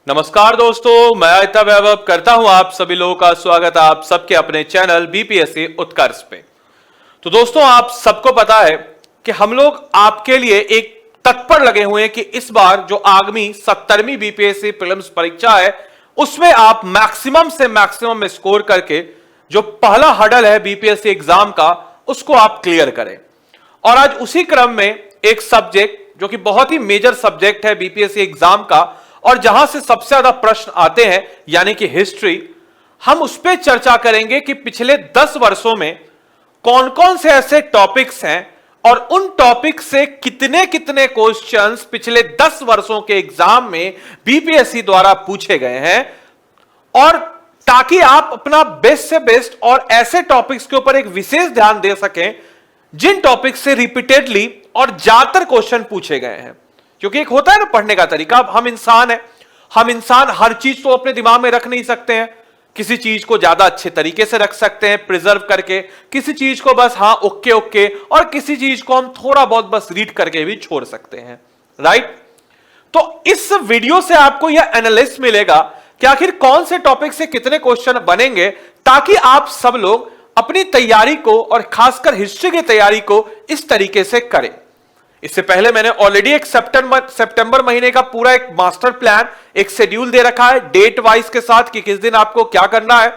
नमस्कार दोस्तों, मैं अमिताभ वैभव करता हूं आप सभी लोगों का स्वागत आप सबके अपने चैनल बीपीएससी उत्कर्ष पे। तो दोस्तों, आप सबको पता है कि हम लोग आपके लिए एक तत्पर लगे हुए हैं कि इस बार जो आगामी 70वीं बीपीएससी प्रीलिम्स परीक्षा है उसमें आप मैक्सिमम से मैक्सिमम स्कोर करके जो पहला हर्डल है बीपीएससी एग्जाम का उसको आप क्लियर करें। और आज उसी क्रम में एक सब्जेक्ट जो कि बहुत ही मेजर सब्जेक्ट है बीपीएससी एग्जाम का और जहां से सबसे ज्यादा प्रश्न आते हैं यानी कि हिस्ट्री, हम उस पर चर्चा करेंगे कि पिछले 10 वर्षों में कौन कौन से ऐसे टॉपिक्स हैं और उन टॉपिक से कितने कितने क्वेश्चंस पिछले 10 वर्षों के एग्जाम में बीपीएससी द्वारा पूछे गए हैं, और ताकि आप अपना बेस्ट से बेस्ट और ऐसे टॉपिक्स के ऊपर एक विशेष ध्यान दे सकें जिन टॉपिक से रिपीटेडली और ज्यादातर क्वेश्चन पूछे गए हैं। क्योंकि एक होता है ना पढ़ने का तरीका, हम इंसान हैं, हम इंसान हर चीज तो अपने दिमाग में रख नहीं सकते हैं। किसी चीज को ज्यादा अच्छे तरीके से रख सकते हैं प्रिजर्व करके, किसी चीज को बस हाँ ओके ओके, और किसी चीज को हम थोड़ा बहुत बस रीड करके भी छोड़ सकते हैं, राइट। तो इस वीडियो से आपको यह एनालिसिस मिलेगा कि आखिर कौन से टॉपिक से कितने क्वेश्चन बनेंगे, ताकि आप सब लोग अपनी तैयारी को और खासकर हिस्ट्री की तैयारी को इस तरीके से करें। इससे पहले मैंने ऑलरेडी एक सितंबर महीने का पूरा एक मास्टर प्लान, एक शेड्यूल दे रखा है डेट वाइज के साथ कि किस दिन आपको क्या करना है।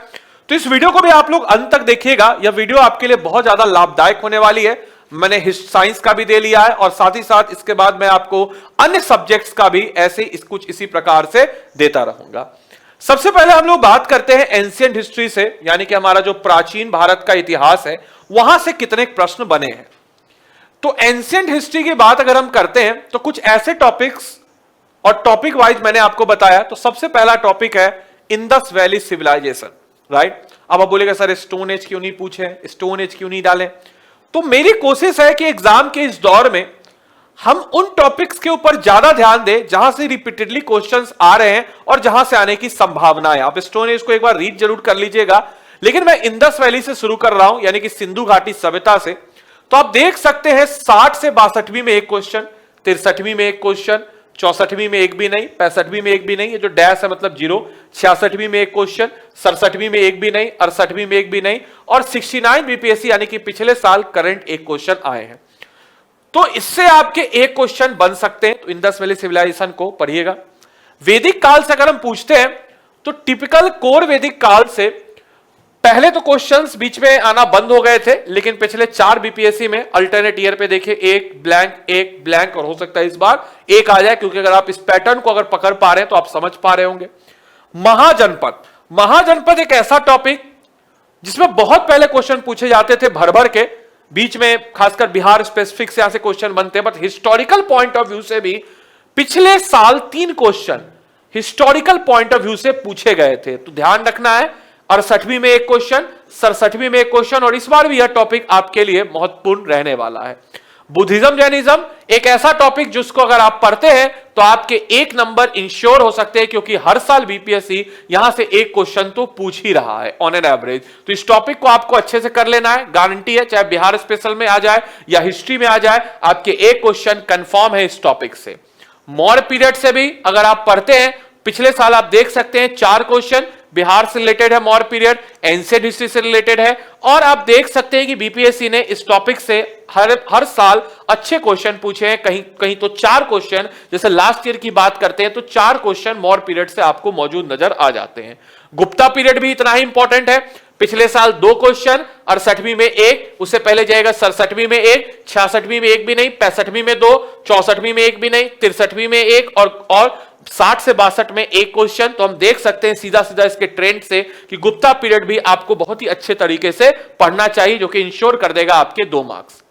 तो इस वीडियो को भी आप लोग अंत तक देखिएगा, यह वीडियो आपके लिए बहुत ज्यादा लाभदायक होने वाली है। मैंने साइंस का भी दे लिया है और साथ ही साथ इसके बाद मैं आपको अन्य सब्जेक्ट्स का भी ऐसे कुछ इसी प्रकार से देता रहूंगा। सबसे पहले हम लोग बात करते हैं एंशिएंट हिस्ट्री से, यानी कि हमारा जो प्राचीन भारत का इतिहास है वहां से कितने प्रश्न बने हैं। तो एंशिएंट हिस्ट्री की बात अगर हम करते हैं तो कुछ ऐसे टॉपिक्स, और टॉपिक वाइज मैंने आपको बताया। तो सबसे पहला टॉपिक है इंडस वैली सिविलाइजेशन, राइट। अब आप बोलेगा सर स्टोन एज क्यों नहीं पूछे, स्टोन एज क्यों नहीं डालें। तो मेरी कोशिश है कि एग्जाम के इस दौर में हम उन टॉपिक्स के ऊपर ज्यादा ध्यान दें जहां से रिपीटेडली क्वेश्चंस आ रहे हैं और जहां से आने की संभावना है। आप स्टोन एज को एक बार रीड जरूर कर लीजिएगा, लेकिन मैं इंडस वैली से शुरू कर रहा हूं, यानी कि सिंधु घाटी सभ्यता से। तो आप देख सकते हैं 60 से 62वीं में एक क्वेश्चन, 63वीं में एक क्वेश्चन, 64वीं में एक भी नहीं, 65वीं में एक भी नहीं, ये जो डैश है मतलब जीरो, 66वीं में एक क्वेश्चन, 67वीं में एक भी नहीं, 68वीं में एक भी नहीं, और 69 बीपीएससी यानी कि पिछले साल करंट एक क्वेश्चन आए हैं। तो इससे आपके एक क्वेश्चन बन सकते हैं। तो इंडस वैली सिविलाइजेशन को पढ़िएगा। वैदिक काल से अगर हम पूछते हैं तो टिपिकल कोर वैदिक काल से पहले तो क्वेश्चंस बीच में आना बंद हो गए थे, लेकिन पिछले 4 बीपीएससी में अल्टरनेट ईयर पे देखिए एक ब्लैंक, और हो सकता है इस बार एक आ जाए, क्योंकि अगर आप इस पैटर्न को अगर पकड़ पा रहे हैं तो आप समझ पा रहे होंगे। महाजनपद एक ऐसा टॉपिक जिसमें बहुत पहले क्वेश्चन पूछे जाते थे भर भर के, बीच में खासकर बिहार स्पेसिफिक से यहां से क्वेश्चन बनते हैं, but historical point of view से भी पिछले साल 3 question historical point of view से पूछे गए थे। तो ध्यान रखना है, 68वीं में एक क्वेश्चन, 67वीं में एक क्वेश्चन, और इस बार भी यह टॉपिक आपके लिए महत्वपूर्ण रहने वाला है। बुद्धिज्म जैनिज्म एक ऐसा टॉपिक जिसको अगर आप पढ़ते हैं तो आपके 1 नंबर इंश्योर हो सकते हैं, क्योंकि हर साल बीपीएससी यहां से एक क्वेश्चन तो पूछ ही रहा है ऑन एन एवरेज। तो इस टॉपिक को आपको अच्छे से कर लेना है, गारंटी है, चाहे बिहार स्पेशल में आ जाए या हिस्ट्री में आ जाए, आपके एक क्वेश्चन कंफर्म है इस टॉपिक से। मौर्य पीरियड से भी अगर आप पढ़ते हैं, पिछले साल आप देख सकते हैं 4 क्वेश्चन बिहार से रिलेटेड है, मौर्य पीरियड, एंशिएंट हिस्ट्री से रिलेटेड है, और आप देख सकते हैं कि बीपीएससी ने इस टॉपिक से हर साल अच्छे क्वेश्चन पूछे हैं। कहीं कहीं तो 4 क्वेश्चन, जैसे लास्ट ईयर की बात करते हैं तो 4 क्वेश्चन मौर्य पीरियड से आपको मौजूद नजर आ जाते हैं। गुप्ता पीरियड भी इतना ही इंपॉर्टेंट है। पिछले साल 2 क्वेश्चन, 68वीं में 1, उससे पहले जाएगा 67वीं में 1, 66वीं में 1 भी नहीं, 65वीं में 2, 64वीं में 1 भी नहीं, 63वीं में 1, और 60 से 62 में एक क्वेश्चन। तो हम देख सकते हैं सीधा सीधा इसके ट्रेंड से कि गुप्ता पीरियड भी आपको बहुत ही अच्छे तरीके से पढ़ना चाहिए, जो कि इंश्योर कर देगा आपके 2 मार्क्स।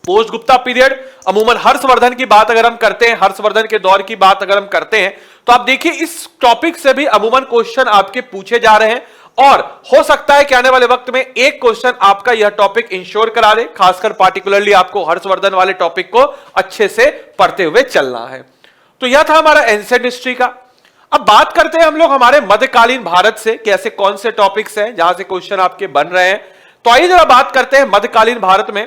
पोस्ट गुप्ता पीरियड अमूमन हर्षवर्धन की बात अगर हम करते हैं, हर्षवर्धन के दौर की बात अगर हम करते हैं, तो आप देखिए इस टॉपिक से भी अमूमन क्वेश्चन आपके पूछे जा रहे हैं, और हो सकता है कि आने वाले वक्त में एक क्वेश्चन आपका यह टॉपिक इंश्योर करा दे। खासकर पार्टिकुलरली आपको हर्षवर्धन वाले टॉपिक को अच्छे से पढ़ते हुए चलना है। तो यह था हमारा एंशिएंट हिस्ट्री का। अब बात करते हैं हम लोग हमारे मध्यकालीन भारत से कि ऐसे कौन से टॉपिक्स हैं जहां से क्वेश्चन आपके बन रहे हैं। तो आइए जरा बात करते हैं मध्यकालीन भारत में।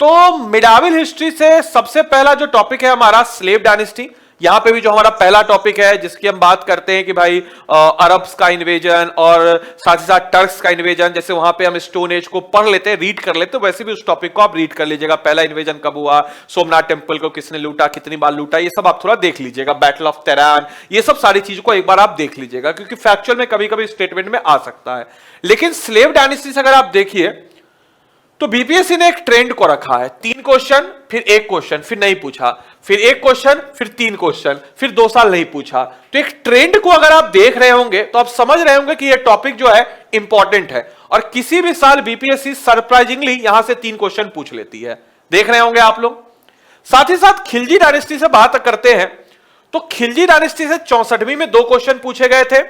तो मिडाविल हिस्ट्री से सबसे पहला जो टॉपिक है हमारा स्लेव डायनेस्टी, यहां पे भी जो हमारा पहला टॉपिक है जिसकी हम बात करते हैं कि भाई अरब्स का इन्वेजन और साथ ही साथ टर्क्स का इन्वेजन, जैसे वहां पे हम स्टोन एज को पढ़ लेते हैं, रीड कर लेते हैं, वैसे भी उस टॉपिक को आप रीड कर लीजिएगा। पहला इन्वेजन कब हुआ, सोमनाथ टेम्पल को किसने लूटा, कितनी बार लूटा, ये सब आप थोड़ा देख लीजिएगा। बैटल ऑफ तेरान, ये सब सारी चीजों को एक बार आप देख लीजिएगा, क्योंकि फैक्चुअल में कभी कभी स्टेटमेंट में आ सकता है। लेकिन स्लेव डायनेस्टी से अगर आप देखिए तो बीपीएससी ने एक ट्रेंड को रखा है, 3 क्वेश्चन फिर 1 क्वेश्चन, फिर नहीं पूछा, फिर 1 क्वेश्चन फिर 3 क्वेश्चन, फिर 2 साल नहीं पूछा। तो एक ट्रेंड को अगर आप देख रहे होंगे तो आप समझ रहे होंगे कि ये टॉपिक जो है इंपॉर्टेंट है, और किसी भी साल बीपीएससी सरप्राइजिंगली यहां से 3 क्वेश्चन पूछ लेती है, देख रहे होंगे आप लोग। साथ ही साथ खिलजी डायनेस्टी से बात करते हैं तो खिलजी डायनेस्टी से 64वीं में 2 क्वेश्चन पूछे गए थे,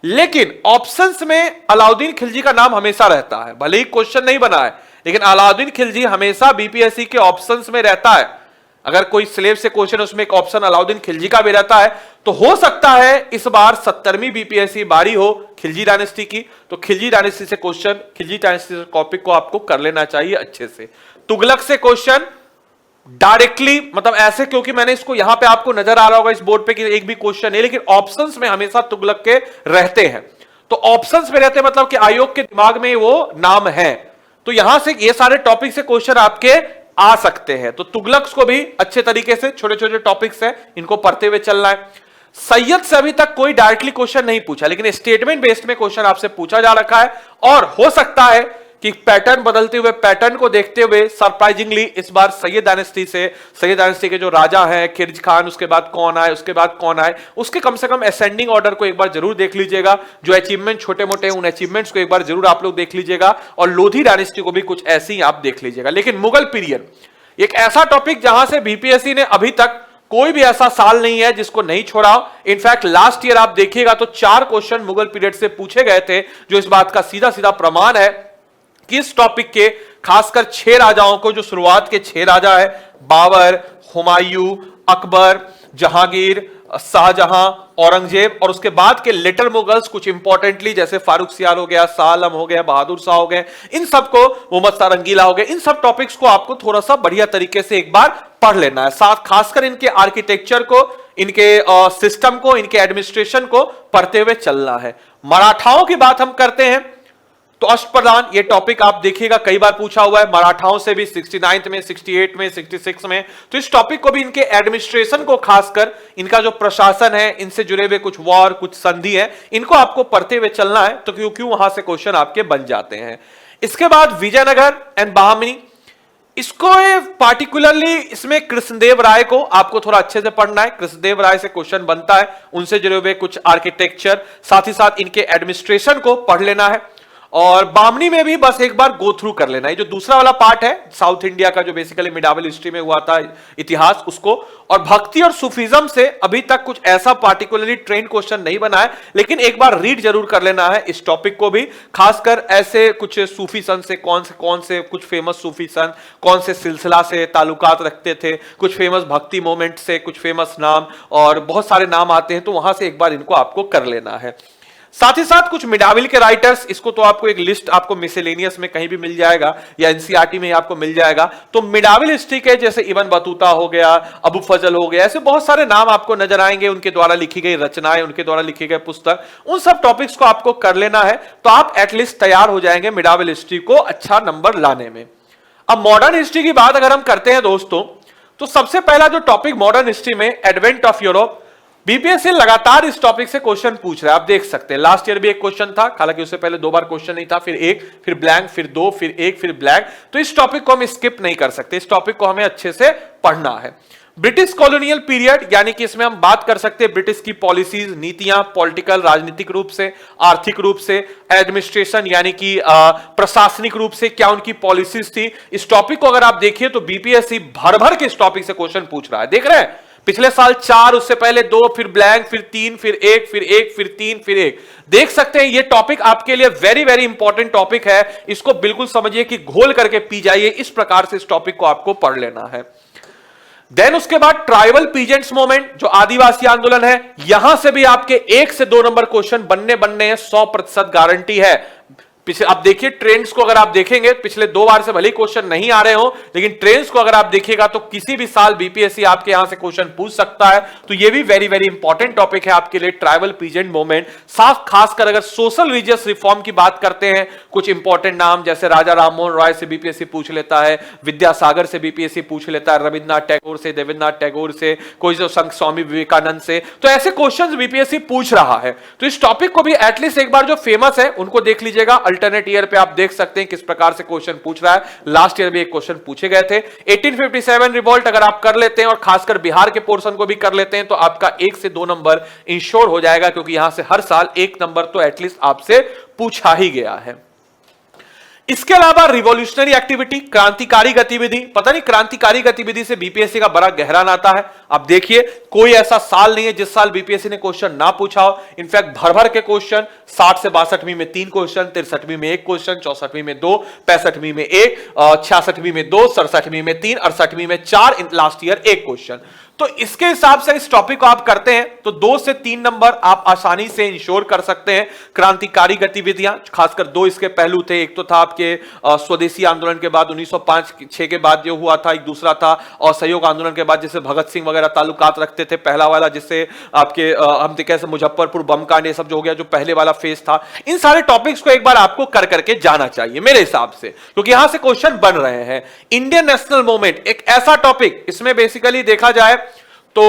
लेकिन ऑप्शंस में अलाउद्दीन खिलजी का नाम हमेशा रहता है, भले ही क्वेश्चन नहीं बना है, लेकिन अलाउद्दीन खिलजी हमेशा बीपीएससी के ऑप्शंस में रहता है। अगर कोई स्लेव से क्वेश्चन उसमें एक ऑप्शन अलाउद्दीन खिलजी का भी रहता है, तो हो सकता है इस बार 70वीं बीपीएससी बारी हो खिलजी डायनेस्टी की, तो खिलजी डायनेस्टी से क्वेश्चन, खिलजी डायनेस्टी से टॉपिक को आपको कर लेना चाहिए अच्छे से। तुगलक से क्वेश्चन डायरेक्टली, मतलब ऐसे, क्योंकि मैंने इसको यहां पे आपको नजर आ रहा होगा इस बोर्ड पे कि एक भी क्वेश्चन है, लेकिन ऑप्शंस में हमेशा तुगलक के रहते हैं। तो ऑप्शंस में रहते हैं मतलब कि आयोग के दिमाग में वो नाम है, तो यहां से ये सारे टॉपिक से क्वेश्चन आपके आ सकते हैं। तो तुगलक को भी अच्छे तरीके से, छोटे छोटे टॉपिक्स हैं, इनको पढ़ते हुए चलना है। सैयद से अभी तक कोई डायरेक्टली क्वेश्चन नहीं पूछा, लेकिन स्टेटमेंट बेस्ड में क्वेश्चन आपसे पूछा जा रखा है, और हो सकता है कि पैटर्न बदलते हुए, पैटर्न को देखते हुए सरप्राइजिंगली इस बार सैयद डायनेस्टी के जो राजा हैं, खिरज खान, उसके बाद कौन आए, उसके बाद कौन आए, उसके कम से कम असेंडिंग ऑर्डर को एक बार जरूर देख लीजिएगा। जो अचीवमेंट छोटे मोटे हैं, उन अचीवमेंट्स को एक बार जरूर आप लोग देख लीजिएगा, और लोधी डायनेस्टी को भी कुछ ऐसी ही आप देख लीजिएगा। लेकिन मुगल पीरियड एक ऐसा टॉपिक जहां से बीपीएससी ने अभी तक कोई भी ऐसा साल नहीं है जिसको नहीं छोड़ा। इनफैक्ट लास्ट ईयर आप देखिएगा तो 4 क्वेश्चन मुगल पीरियड से पूछे गए थे, जो इस बात का सीधा सीधा प्रमाण है कि इस टॉपिक के खासकर 6 राजाओं को, जो शुरुआत के 6 राजा है, बाबर, हुमायूं, अकबर, जहांगीर, शाहजहां, औरंगजेब, और उसके बाद के लिटिल मुगल्स कुछ इंपॉर्टेंटली जैसे फारूक सियार हो गया, शाह आलम हो गया, बहादुर शाह हो गए, इन सबको, मोहम्मद शाह रंगीला हो गए, इन सब टॉपिक्स को आपको थोड़ा सा बढ़िया तरीके से एक बार पढ़ लेना है। साथ खासकर इनके आर्किटेक्चर को, इनके सिस्टम को, इनके एडमिनिस्ट्रेशन को पढ़ते हुए चलना है। मराठाओं की बात हम करते हैं तो अष्टप्रधान, ये टॉपिक आप देखिएगा कई बार पूछा हुआ है, मराठाओं से भी 69 में, 68 में, 66 में। तो इस टॉपिक को भी, इनके एडमिनिस्ट्रेशन को, खासकर इनका जो प्रशासन है, इनसे जुड़े हुए कुछ वॉर, कुछ संधि है, इनको आपको पढ़ते हुए चलना है, तो क्यों वहां से क्वेश्चन आपके बन जाते हैं। इसके बाद विजयनगर एंड बहामनी, इसको पार्टिकुलरली इसमें कृष्णदेव राय को आपको थोड़ा अच्छे से पढ़ना है। कृष्णदेव राय से क्वेश्चन बनता है, उनसे जुड़े हुए कुछ आर्किटेक्चर, साथ ही साथ इनके एडमिनिस्ट्रेशन को पढ़ लेना है। और बामनी में भी बस एक बार गो थ्रू कर लेना है, जो दूसरा वाला पार्ट है साउथ इंडिया का, जो बेसिकली मिडावल हिस्ट्री में हुआ था इतिहास, उसको। और भक्ति और सूफीज्म से अभी तक कुछ ऐसा पार्टिकुलरली ट्रेंड क्वेश्चन नहीं बना है, लेकिन एक बार रीड जरूर कर लेना है इस टॉपिक को भी, खासकर ऐसे कुछ सूफी संत से, कौन से कुछ फेमस सूफी संत कौन से सिलसिला से ताल्लुकात रखते थे, कुछ फेमस भक्ति मोमेंट से कुछ फेमस नाम, और बहुत सारे नाम आते हैं, तो वहां से एक बार इनको आपको कर लेना है। साथ ही साथ कुछ मिडाविल के राइटर्स, इसको तो आपको एक लिस्ट आपको मिसेलेनियस में कहीं भी मिल जाएगा, या एनसीईआरटी में आपको मिल जाएगा। तो मिडाविल हिस्ट्री के जैसे इब्न बतूता हो गया, अबू फजल हो गया, ऐसे बहुत सारे नाम आपको नजर आएंगे, उनके द्वारा लिखी गई रचनाएं, उनके द्वारा लिखे गए पुस्तक, उन सब टॉपिक्स को आपको कर लेना है, तो आप एटलीस्ट तैयार हो जाएंगे मिडाविल हिस्ट्री को अच्छा नंबर लाने में। अब मॉडर्न हिस्ट्री की बात अगर हम करते हैं दोस्तों, तो सबसे पहला जो टॉपिक मॉडर्न हिस्ट्री में, एडवेंट ऑफ यूरोप, बीपीएससी लगातार इस टॉपिक से क्वेश्चन पूछ रहा है। आप देख सकते हैं लास्ट ईयर भी एक क्वेश्चन था, हालांकि उससे पहले 2 बार क्वेश्चन नहीं था, फिर 1, फिर ब्लैंक, फिर 2, फिर 1, फिर ब्लैंक। तो इस टॉपिक को हम स्किप नहीं कर सकते, इस टॉपिक को हमें अच्छे से पढ़ना है। ब्रिटिश कॉलोनियल पीरियड, यानी कि इसमें हम बात कर सकते हैं ब्रिटिश की पॉलिसीज, नीतियां, पॉलिटिकल, राजनीतिक रूप से, आर्थिक रूप से, एडमिनिस्ट्रेशन यानी कि प्रशासनिक रूप से क्या उनकी पॉलिसीज थी। इस टॉपिक को अगर आप देखिए तो बीपीएससी भर भर के इस टॉपिक से क्वेश्चन पूछ रहा है, देख रहे हैं। पिछले साल 4, उससे पहले 2, फिर ब्लैंक, फिर 3, फिर 1, फिर 1, फिर 3, फिर 1। देख सकते हैं ये टॉपिक आपके लिए वेरी वेरी इंपॉर्टेंट टॉपिक है, इसको बिल्कुल समझिए कि घोल करके पी जाइए, इस प्रकार से इस टॉपिक को आपको पढ़ लेना है। देन उसके बाद ट्राइबल पीजेंट्स मूवमेंट, जो आदिवासी आंदोलन है, यहां से भी आपके 1 से 2 नंबर क्वेश्चन बनने हैं, 100% गारंटी है। पिछले आप देखिए ट्रेंड्स को, अगर आप देखेंगे पिछले 2 बार से भले क्वेश्चन नहीं आ रहे हो, लेकिन ट्रेंड्स को अगर आप देखिएगा तो किसी भी साल बीपीएससी आपके यहां से क्वेश्चन पूछ सकता है। तो ये भी वेरी वेरी इंपॉर्टेंट टॉपिक है आपके लिए, ट्राइबल पीजेंट मूवमेंट। साफ खासकर अगर सोशल रिलीजियस रिफॉर्म की बात करते हैं, कुछ इंपॉर्टेंट नाम जैसे राजा राममोहन रॉय से बीपीएससी पूछ लेता है, विद्यासागर से बीपीएससी पूछ लेता है, रविन्द्रनाथ टैगोर से, देवेंद्रनाथ टैगोर से, कोई जो संत स्वामी विवेकानंद से, तो ऐसे क्वेश्चंस बीपीएससी पूछ रहा है। तो इस टॉपिक को भी एटलीस्ट एक बार जो फेमस है उनको देख लीजिएगा। अल्टरनेट ईयर पे आप देख सकते हैं किस प्रकार से क्वेश्चन पूछ रहा है। लास्ट ईयर भी एक क्वेश्चन पूछे गए थे। 1857 रिवॉल्ट अगर आप कर लेते हैं और खासकर बिहार के पोर्शन को भी कर लेते हैं तो आपका 1 से 2 नंबर इंश्योर हो जाएगा, क्योंकि यहां से हर साल 1 नंबर तो एटलीस्ट आपसे पूछा ही गया है। इसके अलावा रिवॉल्यूशनरी एक्टिविटी, क्रांतिकारी गतिविधि, पता नहीं क्रांतिकारी गतिविधि से बीपीएससी का बड़ा गहरा नाता है। आप देखिए कोई ऐसा साल नहीं है जिस साल बीपीएससी ने क्वेश्चन ना पूछा हो। इनफैक्ट भर भर के क्वेश्चन, 60 से 62वीं में 3 क्वेश्चन, 63वीं में 1 क्वेश्चन, 64वीं में 2, 65वीं में 1, 66वीं में 2, 67वीं में 3, 68वीं में 4, लास्ट ईयर 1 क्वेश्चन। तो इसके हिसाब से इस टॉपिक को आप करते हैं तो 2 से 3 नंबर आप आसानी से इंश्योर कर सकते हैं। क्रांतिकारी गतिविधियां, खासकर 2 इसके पहलू थे। एक तो था आपके स्वदेशी आंदोलन के बाद 1905-6 के बाद जो हुआ था, एक दूसरा था असहयोग आंदोलन के बाद जिससे भगत सिंह वगैरह ताल्लुकात रखते थे, पहला वाला जिससे आपके हम कैसे मुजफ्फरपुर बम कांड ये सब जो हो गया, जो पहले वाला फेज था। इन सारे टॉपिक्स को एक बार आपको कर करके जाना चाहिए मेरे हिसाब से, क्योंकि यहां से क्वेश्चन बन रहे हैं। इंडियन नेशनल मूवमेंट एक ऐसा टॉपिक, इसमें बेसिकली देखा जाए तो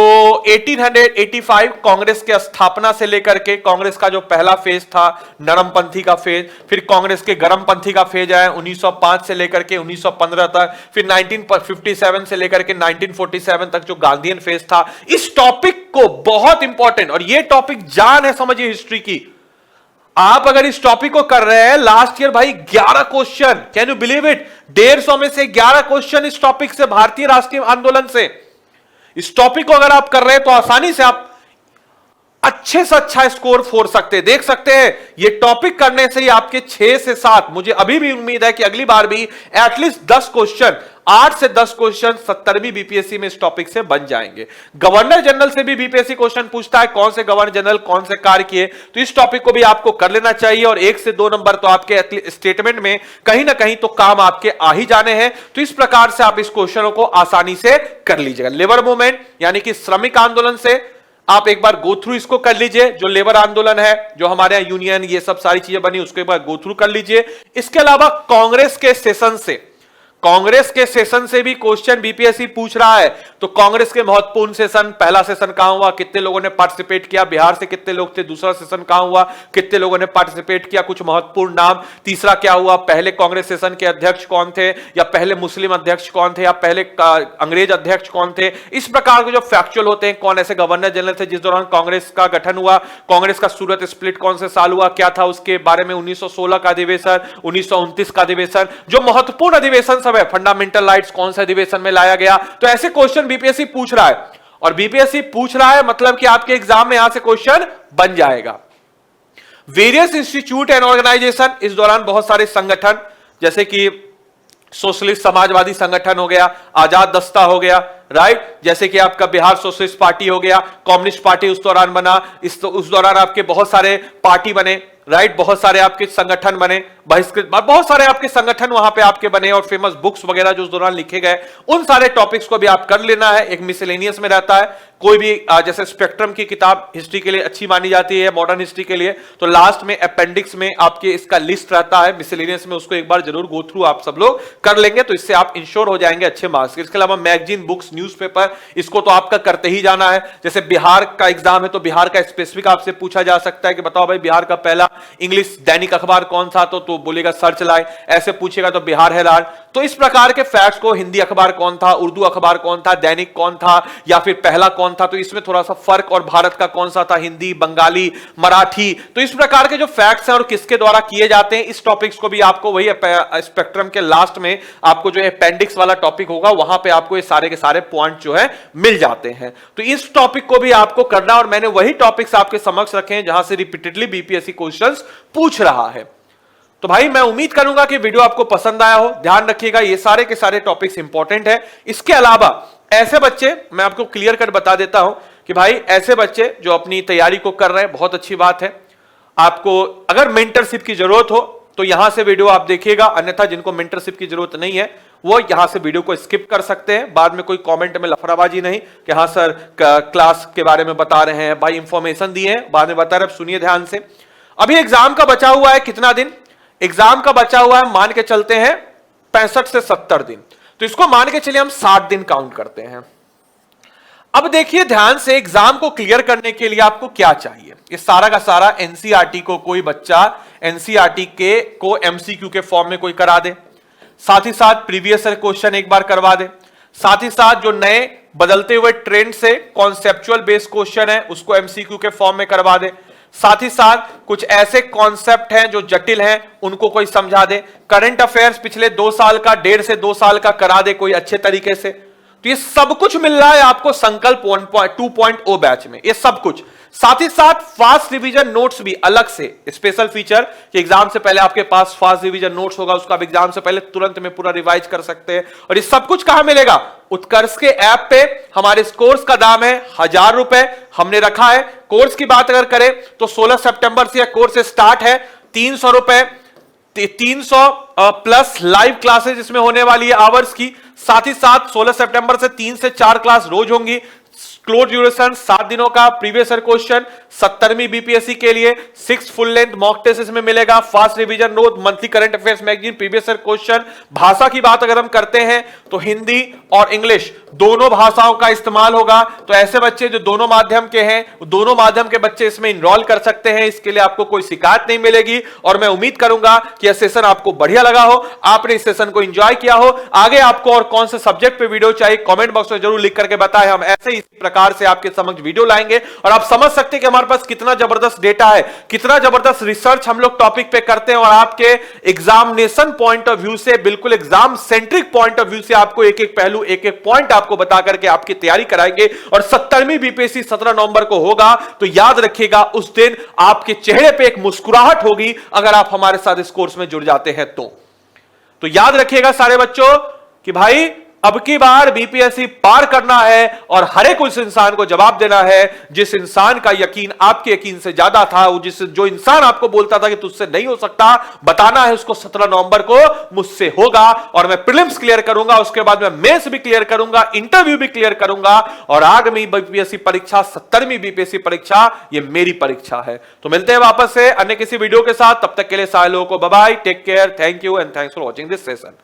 1885 कांग्रेस के स्थापना से लेकर के कांग्रेस का जो पहला फेज था नरमपंथी का फेज, फिर कांग्रेस के गरमपंथी का फेज आया 1905 से लेकर के 1915 तक, फिर 1957 से लेकर के 1947 तक जो गांधीयन फेज था। इस टॉपिक को बहुत इंपॉर्टेंट, और ये टॉपिक जान है समझिए हिस्ट्री की। आप अगर इस टॉपिक को कर रहे हैं, लास्ट ईयर भाई 11 question, can you believe it, 150 में से 11 क्वेश्चन इस टॉपिक से, भारतीय राष्ट्रीय आंदोलन से। इस टॉपिक को अगर आप कर रहे हैं तो आसानी से आप अच्छे से अच्छा स्कोर फोड़ सकते हैं। देख सकते हैं ये टॉपिक करने से ही आपके 6 से 7, मुझे अभी भी उम्मीद है कि अगली बार भी एटलीस्ट 10 क्वेश्चन, 8 से 10 क्वेश्चन 70वीं बीपीएससी में इस टॉपिक से बन जाएंगे। गवर्नर जनरल से भी बीपीएससी क्वेश्चन पूछता है, कौन से गवर्नर जनरल कौन से कार्य किए, तो इस टॉपिक को भी आपको कर लेना चाहिए। और 1 से 2 नंबर तो आपके स्टेटमेंट में कहीं ना कहीं तो काम आपके आ ही जाने हैं। तो इस प्रकार से आप इस क्वेश्चनों को आसानी से कर लीजिएगा। लेबर मूवमेंट यानी कि श्रमिक आंदोलन से आप एक बार गो थ्रू इसको कर लीजिए, जो लेबर आंदोलन है, जो हमारे यहाँ यूनियन ये सब सारी चीजें बनी, उसको एक बार गो थ्रू कर लीजिए। इसके अलावा कांग्रेस के सेशन से, कांग्रेस के सेशन से भी क्वेश्चन बीपीएससी पूछ रहा है। तो कांग्रेस के महत्वपूर्ण सेशन, पहला सेशन कहां हुआ, कितने लोगों ने पार्टिसिपेट किया, बिहार से कितने लोग थे, दूसरा सेशन कहां हुआ, कितने लोगों ने पार्टिसिपेट किया, कुछ महत्वपूर्ण नाम, तीसरा क्या हुआ, पहले कांग्रेस सेशन के अध्यक्ष कौन थे, या पहले मुस्लिम अध्यक्ष कौन थे, या पहले अंग्रेज अध्यक्ष कौन थे। इस प्रकार के जो फैक्चुअल होते हैं, कौन ऐसे गवर्नर जनरल थे जिस दौरान कांग्रेस का गठन हुआ, कांग्रेस का सूरत स्प्लिट कौन से साल हुआ, क्या था उसके बारे में, 1916 का अधिवेशन, 1929 का अधिवेशन, जो महत्वपूर्ण अधिवेशन सब है, फंडामेंटल राइट्स कौन से अधिवेशन में लाया गया। तो ऐसे क्वेश्चन बीपीएससी पूछ रहा है, और बीपीएससी पूछ रहा है मतलब कि आपके एग्जाम में यहां से क्वेश्चन बन जाएगा। वेरियस इंस्टीट्यूट एंड ऑर्गेनाइजेशन, इस दौरान बहुत सारे संगठन, जैसे कि सोशलिस्ट समाजवादी संगठन हो गया, आजाद दस्ता हो गया, राइट, जैसे कि आपका बिहार सोशलिस्ट पार्टी हो गया, कम्युनिस्ट पार्टी उस दौरान बना, उस दौरान आपके बहुत सारे पार्टी बने, राइट, बहुत सारे आपके संगठन बने, बहिष्कृत, बहुत सारे आपके संगठन वहां पे आपके बने, और फेमस बुक्स वगैरह जो उस दौरान लिखे गए, उन सारे टॉपिक्स को भी आप कर लेना है। एक मिसलेनियस में रहता है, कोई भी जैसे स्पेक्ट्रम की किताब हिस्ट्री के लिए अच्छी मानी जाती है, मॉडर्न हिस्ट्री के लिए, तो लास्ट में अपेंडिक्स में आपके इसका लिस्ट रहता है मिसलेनियस में, उसको एक बार जरूर गो थ्रू आप सब लोग कर लेंगे, तो इससे आप इंश्योर हो जाएंगे अच्छे मार्क्स। इसके अलावा मैगजीन, बुक्स, न्यूज़पेपर, इसको तो आपका करते ही जाना है। जैसे बिहार का एग्जाम है तो बिहार का स्पेसिफिक आपसे पूछा जा सकता है कि बताओ भाई बिहार का पहला इंग्लिश दैनिक अखबार कौन सा, तो बोलेगा सर्च लाइट, ऐसे पूछेगा तो बिहार हेराल्ड। तो इस प्रकार के फैक्ट्स को, हिंदी अखबार कौन था, उर्दू अखबार कौन था, दैनिक कौन था, या फिर पहला कौन था, तो इसमें थोड़ा सा फर्क, और भारत का कौन सा था, हिंदी, बंगाली, मराठी, तो इस प्रकार के जो फैक्ट्स हैं और किसके द्वारा किए जाते हैं, इस टॉपिक्स को भी आपको वही स्पेक्ट्रम के लास्ट में आपको जो अपेंडिक्स वाला टॉपिक होगा वहां पे आपको ये सारे के सारे पॉइंट जो है मिल जाते हैं। तो इस टॉपिक को भी आपको करना, और मैंने वही टॉपिक्स आपके समक्ष रखे हैं जहां से रिपीटेडली बीपीएससी क्वेश्चंस पूछ रहा है। तो भाई मैं उम्मीद करूंगा कि वीडियो आपको पसंद आया हो। ध्यान रखिएगा ये सारे के सारे टॉपिक्स इंपॉर्टेंट है। इसके अलावा ऐसे बच्चे, मैं आपको क्लियर कट बता देता हूं कि भाई ऐसे बच्चे जो अपनी तैयारी को कर रहे हैं, बहुत अच्छी बात है। आपको अगर मेंटरशिप की जरूरत हो तो यहां से वीडियो आप देखिएगा, अन्यथा जिनको मेंटरशिप की जरूरत नहीं है वो यहां से वीडियो को स्किप कर सकते हैं। बाद में कोई कमेंट में लफड़ाबाजी नहीं कि हाँ सर क्लास के बारे में बता रहे हैं, भाई इंफॉर्मेशन दिए हैं, बाद में बता रहे, सुनिए ध्यान से। अभी एग्जाम का बचा हुआ है कितना दिन? एग्जाम का बचा हुआ है मान के चलते हैं 65 से 70 दिन, तो इसको मान के चलिए हम 60 दिन काउंट करते हैं। अब देखिए ध्यान से, एग्जाम को क्लियर करने के लिए आपको क्या चाहिए? ये सारा का सारा एनसीईआरटी को कोई बच्चा एनसीईआरटी के को एमसीक्यू के फॉर्म में कोई करा दे, साथ ही साथ प्रीवियस ईयर क्वेश्चन एक बार करवा दे, साथ ही साथ जो नए बदलते हुए ट्रेंड से कॉन्सेप्चुअल बेस्ड क्वेश्चन है उसको एमसीक्यू के फॉर्म में करवा दे, साथ ही साथ कुछ ऐसे कॉन्सेप्ट हैं जो जटिल हैं उनको कोई समझा दे, करंट अफेयर्स पिछले 2 साल का, 1.5 से 2 साल का करा दे कोई अच्छे तरीके से। तो ये सब कुछ मिल रहा है आपको संकल्प 2.0 बैच में, ये सब कुछ। साथ ही साथ फास्ट रिवीजन नोट्स भी अलग से स्पेशल फीचर कि एग्जाम से पहले आपके पास फास्ट रिवीजन नोट्स होगा, उसका आप एग्जाम से पहले तुरंत में पूरा रिवाइज कर सकते हैं। और ये सब कुछ कहां मिलेगा? उत्कर्ष के ऐप पे। हमारे इस कोर्स का दाम है 1000 रुपए, हमने रखा है। कोर्स की बात अगर करें तो 16 सितंबर से कोर्स स्टार्ट है, 300 रुपए, 300 प्लस लाइव क्लासेस इसमें होने वाली है आवर्स की। साथ ही साथ 16 सितंबर से 3 से 4 क्लास रोज होंगी। क्लोज ड्यूरेशन 7 दिनों का, प्रीवियस ईयर क्वेश्चन 70वीं बीपीएससी के लिए 6 फुल लेंथ मॉक टेस्ट इसमें मिलेगा, fast revision note, monthly current affairs magazine, previous year question. भाषा की बात अगर हम करते हैं तो हिंदी और इंग्लिश दोनों भाषाओं का इस्तेमाल होगा। तो ऐसे बच्चे जो दोनों माध्यम के हैं, दोनों माध्यम के बच्चे इसमें इनरोल कर सकते हैं। इसके लिए आपको कोई शिकायत नहीं मिलेगी और मैं उम्मीद करूंगा कि यह सेशन आपको बढ़िया लगा हो, आपने इस सेशन को एंजॉय किया हो। आगे आपको और कौन से सब्जेक्ट पे वीडियो चाहिए कमेंट बॉक्स में जरूर लिख करके बताएं, हम ऐसे ही प्रकार से आपके समक्ष वीडियो लाएंगे। और आप समझ सकते हैं कि हमारे पास कितना जबरदस्त डेटा है, कितना जबरदस्त रिसर्च हम लोग टॉपिक पे करते हैं और आपके एग्जामिनेशन पॉइंट ऑफ व्यू से, बिल्कुल exam centric point of view से आपको एक एक पहलू, एक एक पॉइंट आपको बता करके आपकी तैयारी कराएंगे। और 70वीं बीपीएससी 17 नवंबर को होगा, तो याद रखिएगा उस दिन आपके चेहरे पे एक मुस्कुराहट होगी अगर आप हमारे साथ इस कोर्स में जुड़ जाते हैं तो याद रखिएगा सारे बच्चों कि भाई अब की बार बीपीएससी पार करना है और हर एक उस इंसान को जवाब देना है जिस इंसान का यकीन आपके यकीन से ज्यादा था, जो इंसान आपको बोलता था कि तुझसे नहीं हो सकता, बताना है उसको 17 नवंबर को मुझसे होगा। और मैं प्रीलिम्स क्लियर करूंगा, उसके बाद मैं मेंस भी क्लियर करूंगा, इंटरव्यू भी क्लियर करूंगा और आगामी बीपीएससी परीक्षा 70वीं बीपीएससी परीक्षा ये मेरी परीक्षा है। तो मिलते हैं वापस से अन्य किसी वीडियो के साथ, तब तक के लिए सारे लोगों को bye bye, take care, thank you and thanks for watching this session.